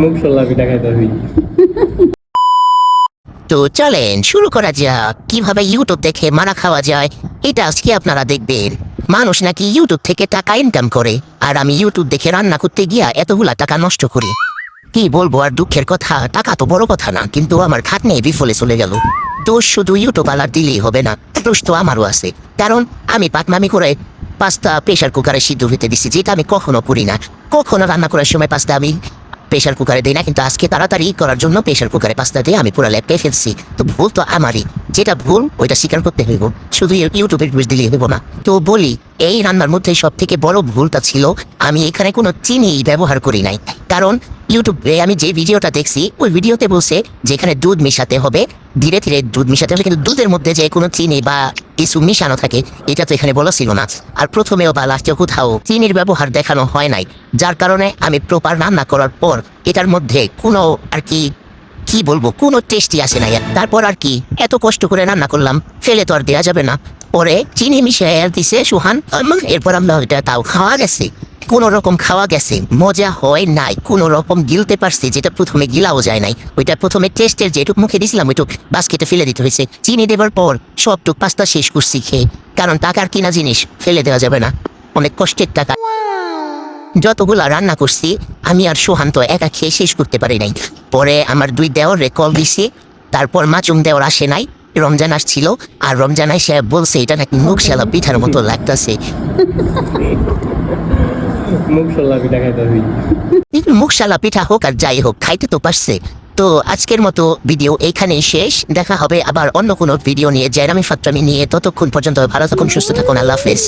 মুখ সল্লা পিঠা খাইতেছি। তো চলেন শুরু করা যাক কিভাবে ইউটিউব দেখে মারা খাওয়া যায়। এটা আজকে আপনারা দেখবেন। মানুষ নাকি ইউটিউব থেকে টাকা ইনকাম করে, আর আমি ইউটিউব দেখে রান্না করতে গিয়া এতগুলা টাকা নষ্ট করি। কি বলবো আর দুঃখের কথা, টাকা তো বড় কথা না, কিন্তু আমার খাটনি বিফলে চলে গেল। দোষ শুধু ইউটিউব আলার দিলেই হবে না, দোষ তো আমারও আছে। কারণ আমি পাকনামি করে পাস্তা প্রেশার কুকারে সিদ্ধ হতে দিচ্ছি, যেটা আমি কখনো করি না। কখনো রান্না করার সময় পাস্তা আমি প্রেশার কুকারে দিই না, কিন্তু আজকে তাড়াতাড়ি করার জন্য প্রেশার কুকারে পাস্তা দিয়ে আমি পুরো লেপটে ফেলছি। তো ভুল তো আমারই, যেটা ভুল ওইটা স্বীকার করতে হইব, শুধু ইউটিউবের দোষ দিলেই হইব না। তো বলি, এই রান্নার মধ্যে সব থেকে বড় ভুলটা ছিল আমি এখানে কোনো চিনি ব্যবহার করি নাই। কারণ ইউটিউবে আমি যে ভিডিওটা দেখছি ওই ভিডিওতে বলছে যেখানে দুধ মিশাতে হবে, ধীরে ধীরে দুধ মিশাতে হবে, কিন্তু দুধের মধ্যে যে কোনো চিনি বা কিছু মিশানো থাকে এটা তো এখানে বলা ছিল না। আর প্রথমেও বা লাস্টেও কোথাও চিনির ব্যবহার দেখানো হয় নাই, যার কারণে আমি প্রপার রান্না করার পর এটার মধ্যে কোনো আর কি বলবো, কোনো টেস্টই আসে না। তারপর আর কি, এত কষ্ট করে রান্না করলাম, ফেলে তো আর দেওয়া যাবে না। পরে চিনি মিশিয়ে দিছে সুহান, এরপর আমরা ওইটা তাও খাওয়া গেছে। কোন রকম খাওয়া গেছে, মজা হয় নাই, কোন রকম গিলতে পারছি, যেটা প্রথমে গিলাও যায় নাই। ওইটা প্রথমে টেস্টের যেটুক মুখে দিছিলাম ওইটুক বাস্কেটে ফেলে দিতে হয়েছে। চিনি দেবার পর সবটুক পাস্তা শেষ করছি খেয়ে, কারণ টাকার কিনা জিনিস ফেলে দেওয়া যাবে না, অনেক কষ্টের টাকা। যতগুলা রান্না করছি আমি আর সোহান তো একা খেয়ে শেষ করতে পারি নাই। পরে আমার দুই দেওরে কল দিছি, তারপর মাচুম দেওর আসে নাই, রমজান আসছিল, আর রমজান এসে বলছে এটা নাকি মুখ শালা পিঠার মতো লাগতেছে। মুখ সল্লা পিঠা খাইতেছি। মুখশালা পিঠা হোক আর যাই হোক, খাইতে তো পারছে। তো আজকের মতো ভিডিও এইখানেই শেষ। দেখা হবে আবার অন্য কোনো ভিডিও নিয়ে, জয়রামি ফাত্রামি নিয়ে। ততক্ষণ পর্যন্ত ভালো থাকুন, সুস্থ থাকুন, আল্লাহ হাফেজ।